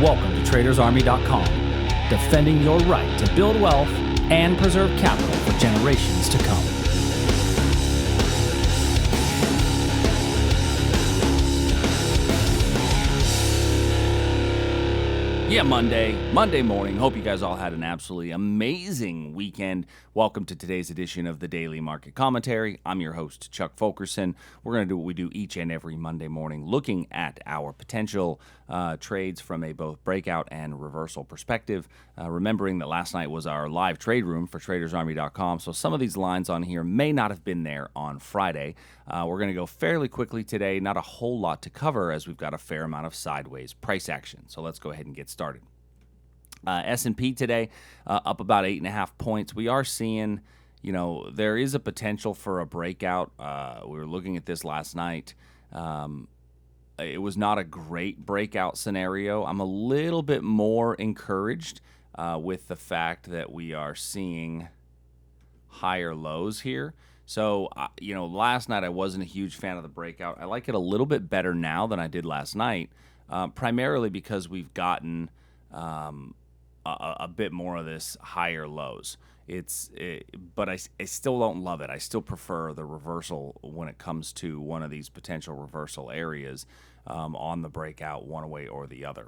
Welcome to TradersArmy.com, defending your right to build wealth and preserve capital for generations to come. Yeah, Monday morning. Hope you guys all had an absolutely amazing weekend. Welcome to today's edition of the Daily Market Commentary. I'm your host, Chuck Fulkerson. We're going to do what we do each and every Monday morning, looking at our potential trades from a both breakout and reversal perspective. Remembering that last night was our live trade room for TradersArmy.com, so some of these lines on here may not have been there on Friday. We're going to go fairly quickly today. Not a whole lot to cover as we've got a fair amount of sideways price action. So let's go ahead and get started. S&P today up about 8.5 points. We are seeing, there is a potential for a breakout. We were looking at this last night. It was not a great breakout scenario. I'm a little bit more encouraged with the fact that we are seeing higher lows here. So, last night I wasn't a huge fan of the breakout. I like it a little bit better now than I did last night, primarily because we've gotten a bit more of this higher lows. But I still don't love it. I still prefer the reversal when it comes to one of these potential reversal areas on the breakout one way or the other.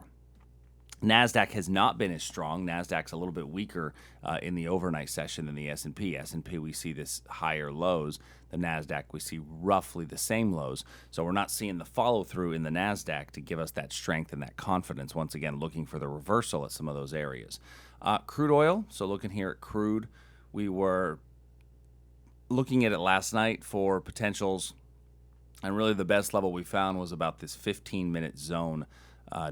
NASDAQ has not been as strong. NASDAQ's a little bit weaker in the overnight session than the S&P. S&P, we see this higher lows. The NASDAQ, we see roughly the same lows. So we're not seeing the follow-through in the NASDAQ to give us that strength and that confidence. Once again, looking for the reversal at some of those areas. Crude oil, so looking here at crude, we were looking at it last night for potentials, and really the best level we found was about this 15-minute zone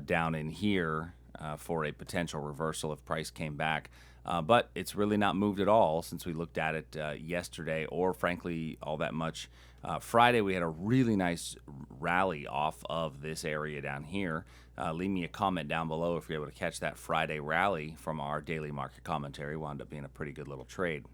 down in here. For a potential reversal if price came back. But it's really not moved at all since we looked at it yesterday or, frankly, all that much. Friday, we had a really nice rally off of this area down here. Leave me a comment down below if you're able to catch that Friday rally from our daily market commentary. Wound up being a pretty good little trade.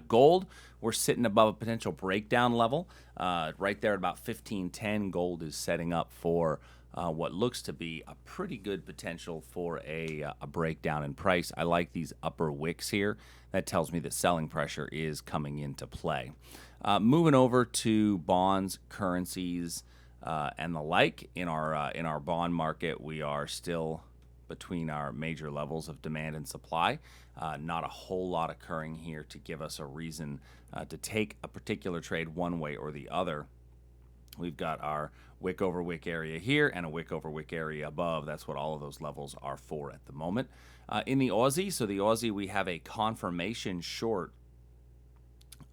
Gold, we're sitting above a potential breakdown level. Right there at about 1510, gold is setting up for what looks to be a pretty good potential for a breakdown in price. I like these upper wicks here. That tells me that selling pressure is coming into play. Moving over to bonds, currencies, and the like. In our bond market, we are still between our major levels of demand and supply. Not a whole lot occurring here to give us a reason to take a particular trade one way or the other. We've got our wick over wick area here and a wick over wick area above. That's what all of those levels are for at the moment. In the Aussie, we have a confirmation short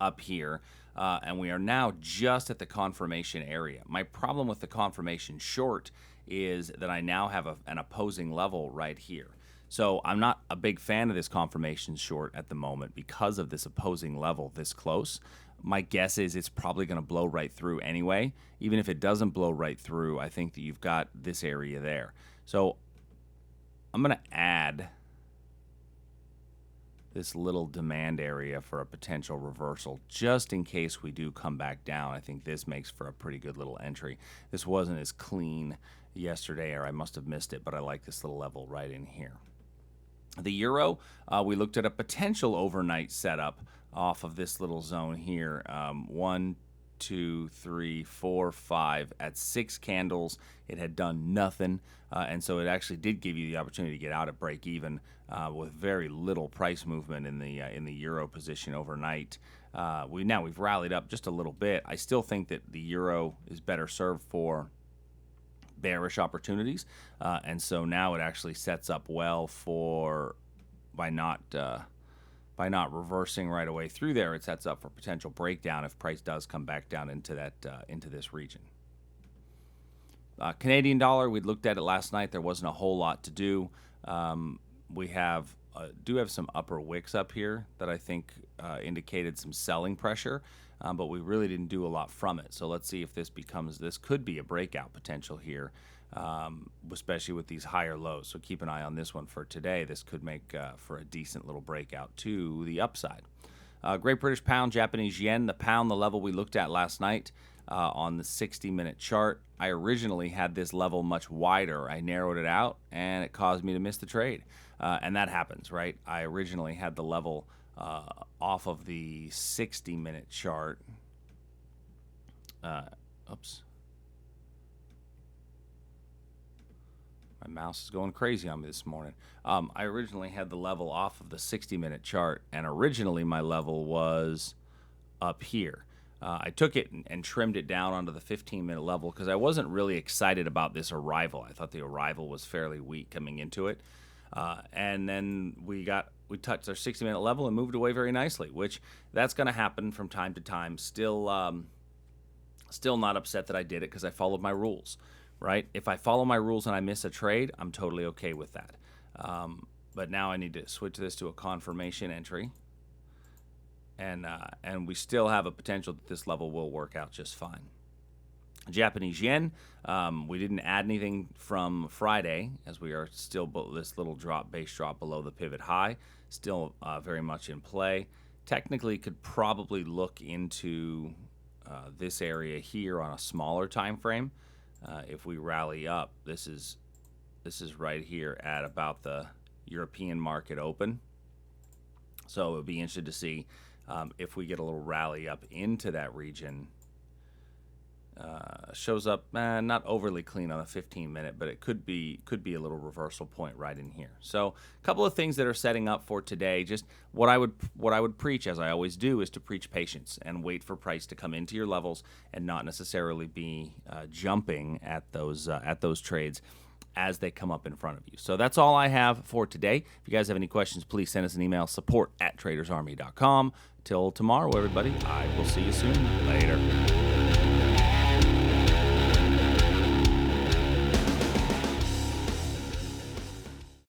up here, and we are now just at the confirmation area. My problem with the confirmation short is that I now have an opposing level right here. So I'm not a big fan of this confirmation short at the moment because of this opposing level this close. My guess is it's probably going to blow right through anyway. Even if it doesn't blow right through, I think that you've got this area there. So I'm going to add this little demand area for a potential reversal just in case we do come back down. I think this makes for a pretty good little entry. This wasn't as clean yesterday, or I must have missed it, but I like this little level right in here. The euro, we looked at a potential overnight setup off of this little zone here. 1, 2, 3, 4, 5 at 6 candles. It had done nothing, and so it actually did give you the opportunity to get out at break even with very little price movement in the euro position overnight. We've rallied up just a little bit. I still think that the euro is better served for bearish opportunities, and so now it actually sets up well for by not reversing right away through there. It sets up for potential breakdown if price does come back down into this region. Canadian dollar, we looked at it last night. There wasn't a whole lot to do. We do have some upper wicks up here that I think indicated some selling pressure, but we really didn't do a lot from it. So let's see if this could be a breakout potential here, especially with these higher lows. So keep an eye on this one for today. This could make for a decent little breakout to the upside. Great British Pound, Japanese Yen. The pound, the level we looked at last night, on the 60-minute chart. I originally had this level much wider. I narrowed it out, and it caused me to miss the trade. And that happens, right? I originally had the level off of the 60-minute chart. Oops. My mouse is going crazy on me this morning. I originally had the level off of the 60-minute chart, and originally my level was up here. I took it and trimmed it down onto the 15-minute level because I wasn't really excited about this arrival. I thought the arrival was fairly weak coming into it. And then we touched our 60-minute level and moved away very nicely, which that's going to happen from time to time. Still not upset that I did it because I followed my rules, right? If I follow my rules and I miss a trade, I'm totally okay with that. But now I need to switch this to a confirmation entry. And we still have a potential that this level will work out just fine. Japanese yen, we didn't add anything from Friday as we are still this little base drop below the pivot high, still very much in play. Technically could probably look into this area here on a smaller time frame. If we rally up, this is right here at about the European market open. So it would be interesting to see if we get a little rally up into that region. Shows up not overly clean on the 15-minute, but it could be a little reversal point right in here. So a couple of things that are setting up for today. Just what I would preach, as I always do, is to preach patience and wait for price to come into your levels and not necessarily be jumping at those trades as they come up in front of you. So that's all I have for today. If you guys have any questions, please send us an email, support@tradersarmy.com. Till tomorrow, everybody. I will see you soon. Later.